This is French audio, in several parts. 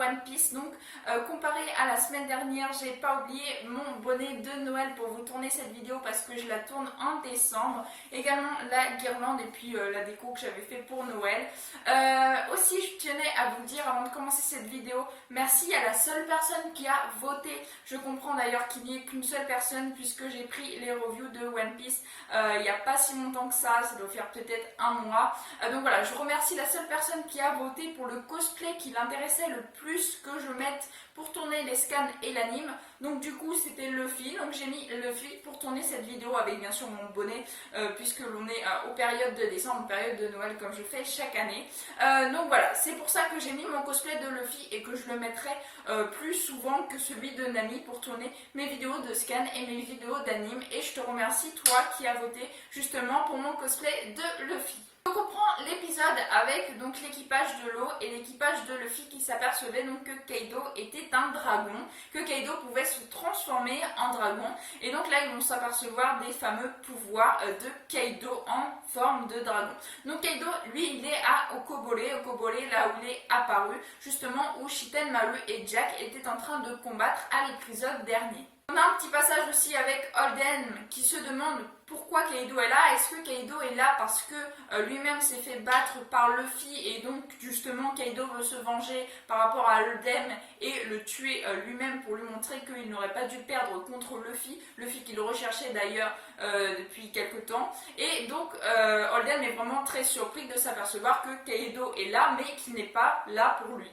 One Piece. Donc comparé à la semaine dernière, j'ai pas oublié mon bonnet de Noël pour vous tourner cette vidéo parce que je la tourne en décembre. Également la guirlande et puis la déco que j'avais fait pour Noël. Aussi, je tenais à vous dire avant de commencer cette vidéo, merci à la seule personne qui a voté. Je comprends d'ailleurs qu'il n'y ait qu'une seule personne puisque j'ai pris les reviews de One Piece il n'y a pas si longtemps que ça doit faire peut-être un mois. Donc voilà, je remercie la seule personne qui a voté pour le cosplay qui l'intéressait le plus que je mette pour tourner les scans et l'anime. Donc du coup c'était Luffy, donc j'ai mis Luffy pour tourner cette vidéo avec bien sûr mon bonnet puisque l'on est aux périodes de décembre, période de Noël comme je fais chaque année. Donc voilà, c'est pour ça que j'ai mis mon cosplay de Luffy et que je le mettrai plus souvent que celui de Nami pour tourner mes vidéos de scan et mes vidéos d'anime. Et je te remercie toi qui as voté justement pour mon cosplay de Luffy. Donc on prend l'épisode avec donc l'équipage de l'eau et l'équipage de Luffy qui s'apercevait donc que Kaido était un dragon, que Kaido pouvait se transformer en dragon, et donc là ils vont s'apercevoir des fameux pouvoirs de Kaido en forme de dragon. Donc Kaido lui il est à Okobole là où il est apparu, justement où Shitenmaru et Jack étaient en train de combattre à l'épisode dernier. On a un petit passage aussi avec Holden qui se demande pourquoi Kaido est là. Est-ce que Kaido est là parce que lui-même s'est fait battre par Luffy et donc justement Kaido veut se venger par rapport à Holden et le tuer lui-même pour lui montrer qu'il n'aurait pas dû perdre contre Luffy, Luffy qui le recherchait d'ailleurs depuis quelques temps. Et donc Holden est vraiment très surpris de s'apercevoir que Kaido est là mais qu'il n'est pas là pour lui.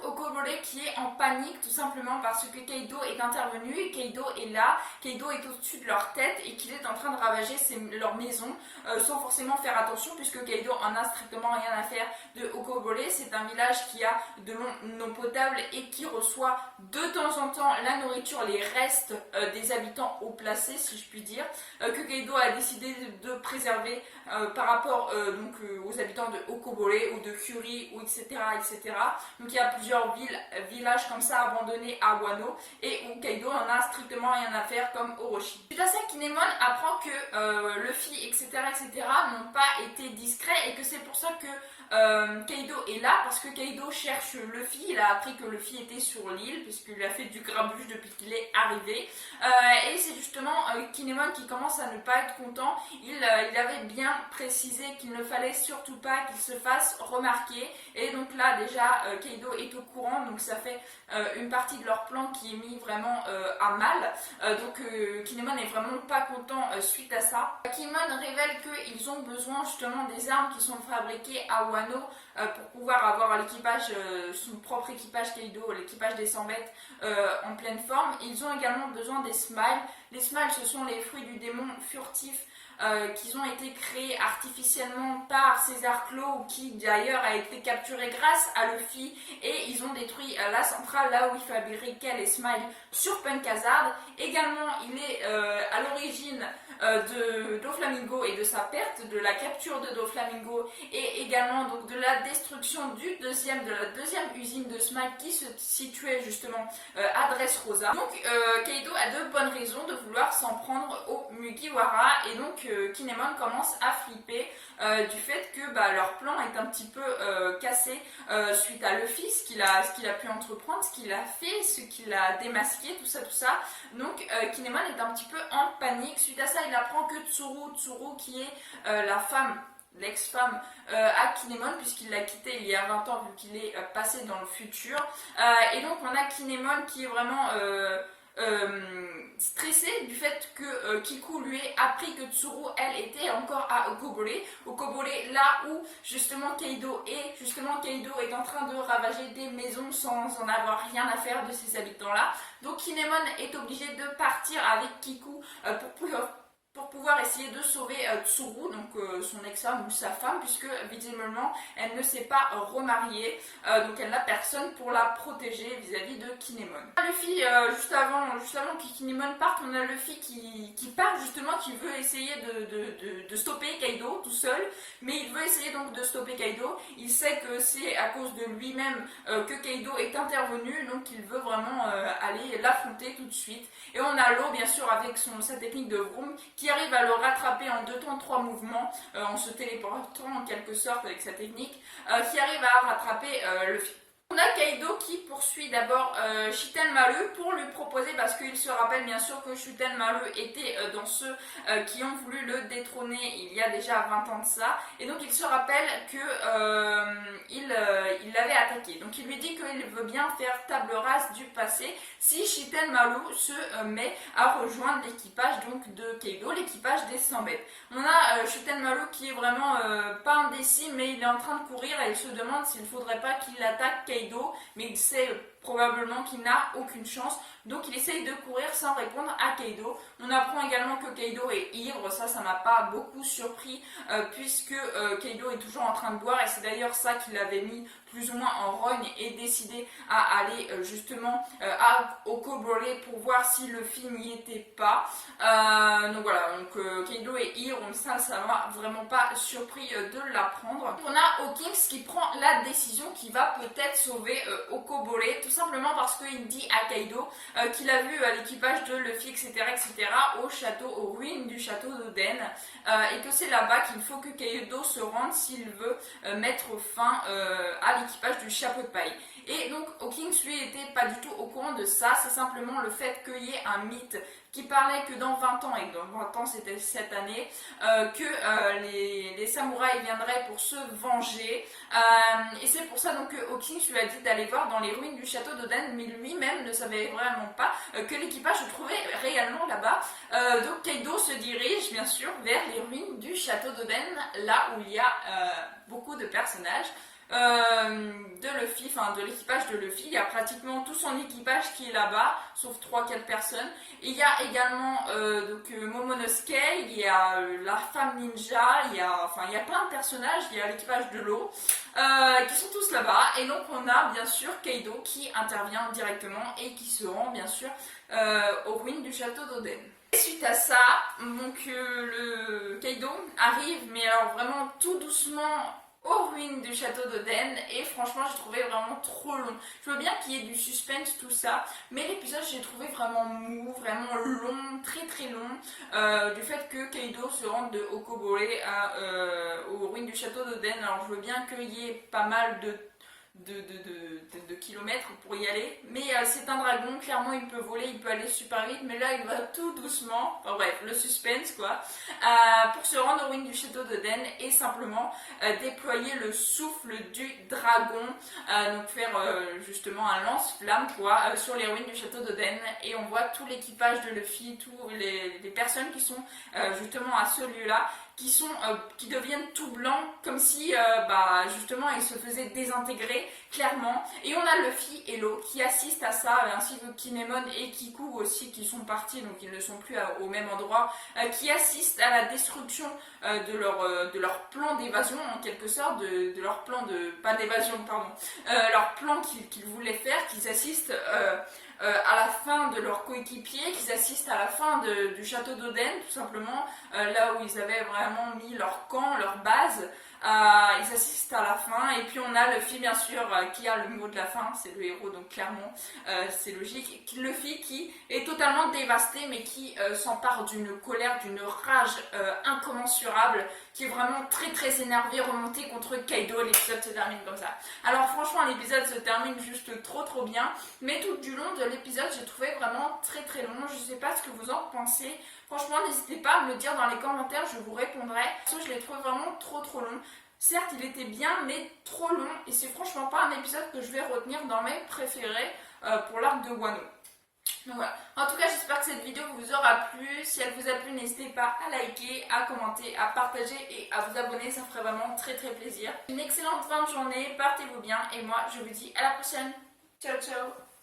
Okobole qui est en panique tout simplement parce que Kaido est intervenu et Kaido est là, Kaido est au-dessus de leur tête et qu'il est en train de ravager leur maison sans forcément faire attention puisque Kaido en a strictement rien à faire de Okobole. C'est un village qui a de l'eau potable et qui reçoit de temps en temps la nourriture, les restes des habitants haut placés si je puis dire, que Kaido a décidé de préserver par rapport aux habitants de Okobole ou de Kyuri ou etc. etc. Donc il y a plusieurs villages comme ça abandonnés à Wano et où Kaido n'en a strictement rien à faire comme Orochi. Suite à ça, Kinemon apprend que Luffy etc. n'ont pas été discrets et que c'est pour ça que Kaido est là parce que Kaido cherche Luffy. Il a appris que Luffy était sur l'île puisqu'il a fait du grabuge depuis qu'il est arrivé et c'est justement Kinemon qui commence à ne pas être content. Il avait bien précisé qu'il ne fallait surtout pas qu'il se fasse remarquer et donc là déjà Kaido est au courant, donc ça fait une partie de leur plan qui est mis vraiment à mal. Donc Kinemon n'est vraiment pas content suite à ça. Kinemon révèle qu'ils ont besoin justement des armes qui sont fabriquées à Wano pour pouvoir avoir l'équipage, son propre équipage Kaido, l'équipage des 100 bêtes en pleine forme. Ils ont également besoin des smiles. Les smiles ce sont les fruits du démon furtif qui ont été créés artificiellement par César Claw qui d'ailleurs a été capturé grâce à Luffy et ils ont détruit la centrale là où il fabriquait les smiles sur Punk Hazard. Également il est à l'origine de Doflamingo et de sa perte, de la capture de Doflamingo et également donc de la destruction de la deuxième usine de Smile qui se situait justement à Dressrosa. Donc Kaido a de bonnes raisons de vouloir s'en prendre au Mugiwara et donc Kinemon commence à flipper du fait que leur plan est un petit peu cassé suite à Luffy, ce qu'il a pu entreprendre, ce qu'il a fait, ce qu'il a démasqué, tout ça. Donc Kinemon est un petit peu en panique. Suite à ça, il apprend que Tsuru qui est la femme, l'ex-femme à Kinemon puisqu'il l'a quitté il y a 20 ans vu qu'il est passé dans le futur. Et donc on a Kinemon qui est vraiment stressé du fait que Kiku lui ait appris que Tsuru elle était encore à Okobole là où justement Kaido est. Justement Kaido est en train de ravager des maisons sans en avoir rien à faire de ces habitants là. Donc Kinemon est obligé de partir avec Kiku pour pouvoir essayer de sauver Tsuru, donc son ex-femme ou sa femme, puisque visiblement elle ne s'est pas remariée, donc elle n'a personne pour la protéger vis-à-vis de Kinemon. Luffy, juste avant que Kinemon parte, on a Luffy qui part justement, qui veut essayer de stopper Kaido tout seul, mais il veut essayer donc de stopper Kaido. Il sait que c'est à cause de lui-même que Kaido est intervenu, donc il veut vraiment aller l'affronter tout de suite. Et on a l'eau bien sûr avec sa technique de Vroom qui arrive à le rattraper en 2 temps 3 mouvements en se téléportant en quelque sorte avec sa technique, qui arrive à rattraper Luffy. On a Kaido qui poursuit d'abord Shiten Maru pour lui proposer, parce qu'il se rappelle bien sûr que Shiten Maru était dans ceux qui ont voulu le détrôner il y a déjà 20 ans de ça, et donc il se rappelle que il l'avait attaqué. Donc il lui dit qu'il veut bien faire table rase du passé si Shiten Maru se met à rejoindre l'équipage donc de Kaido, l'équipage des 100 bêtes. On a Shiten Maru qui est vraiment pas indécis, mais il est en train de courir et il se demande s'il ne faudrait pas qu'il attaque Kaido, mais il sait probablement qu'il n'a aucune chance, donc il essaye de courir sans répondre à Kaido. On apprend également que Kaido est ivre, ça m'a pas beaucoup surpris, puisque Kaido est toujours en train de boire, et c'est d'ailleurs ça qui l'avait mis plus ou moins en rogne et décidé à aller justement à Okobore pour voir si Luffy n'y était pas. Donc voilà, donc Kaido est ivre, ça m'a vraiment pas surpris de l'apprendre. On a Hawkins qui prend la décision qui va peut-être sauver Okobore, tout simplement parce qu'il dit à Kaido qu'il a vu l'équipage de Luffy, etc., au château, aux ruines du château d'Oden, et que c'est là-bas qu'il faut que Kaido se rende s'il veut mettre fin à l'équipage du chapeau de paille. Et donc Hawkins lui était pas du tout au courant de ça, c'est simplement le fait qu'il y ait un mythe qui parlait que dans 20 ans, et dans 20 ans c'était cette année, que les samouraïs viendraient pour se venger, et c'est pour ça donc que Hawkins lui a dit d'aller voir dans les ruines du château d'Oden, mais lui-même ne savait vraiment pas que l'équipage se trouvait réellement là-bas. Donc Kaido se dirige bien sûr vers les ruines du château d'Oden, là où il y a beaucoup de personnages de Luffy, enfin de l'équipage de Luffy. Il y a pratiquement tout son équipage qui est là-bas, sauf 3-4 personnes. Et il y a également Momonosuke, il y a la femme ninja, il y a plein de personnages, il y a l'équipage de l'eau, qui sont tous là-bas. Et donc on a bien sûr Kaido qui intervient directement et qui se rend bien sûr aux ruines du château d'Oden. Suite à ça, donc le Kaido arrive, mais alors vraiment tout doucement aux ruines du château d'Oden, et franchement j'ai trouvé vraiment trop long. Je veux bien qu'il y ait du suspense, tout ça, mais l'épisode j'ai trouvé vraiment mou, vraiment long, très très long, du fait que Kaido se rende de Okobore aux ruines du château d'Oden. Alors je veux bien qu'il y ait pas mal de kilomètres pour y aller, mais c'est un dragon, clairement il peut voler, il peut aller super vite, mais là il va tout doucement, enfin bref, le suspense quoi, pour se rendre aux ruines du château d'Oden et simplement déployer le souffle du dragon, donc faire justement un lance-flamme quoi, sur les ruines du château d'Oden, et on voit tout l'équipage de Luffy, tous les personnes qui sont justement à ce lieu-là, qui deviennent tout blancs, comme si justement ils se faisaient désintégrer clairement. Et on a Luffy et Law qui assistent à ça, ainsi que Kinemon et Kiku aussi, qui sont partis, donc ils ne sont plus au même endroit, qui assistent à la destruction de leur plan d'évasion, en quelque sorte, de leur plan de... pas d'évasion, pardon, leur plan qu'ils voulaient faire, qu'ils assistent à la fin de leur coéquipier, qu'ils assistent à la fin du château d'Oden, tout simplement, là où ils avaient vraiment mis leur camp, leur base. Ils assistent à la fin, et puis on a Luffy bien sûr qui a le mot de la fin, c'est le héros, donc clairement c'est logique. Luffy qui est totalement dévasté, mais qui s'empare d'une colère, d'une rage incommensurable, qui est vraiment très très énervé, remonté contre Kaido. L'épisode se termine comme ça. Alors franchement l'épisode se termine juste trop bien, mais tout du long de l'épisode j'ai trouvé vraiment très long. Je sais pas ce que vous en pensez. Franchement, n'hésitez pas à me le dire dans les commentaires, je vous répondrai. Parce que je l'ai trouvé vraiment trop long. Certes, il était bien, mais trop long. Et c'est franchement pas un épisode que je vais retenir dans mes préférés pour l'arc de Wano. Donc voilà. En tout cas, j'espère que cette vidéo vous aura plu. Si elle vous a plu, n'hésitez pas à liker, à commenter, à partager et à vous abonner. Ça ferait vraiment très plaisir. Une excellente fin de journée. Portez-vous bien. Et moi, je vous dis à la prochaine. Ciao, ciao.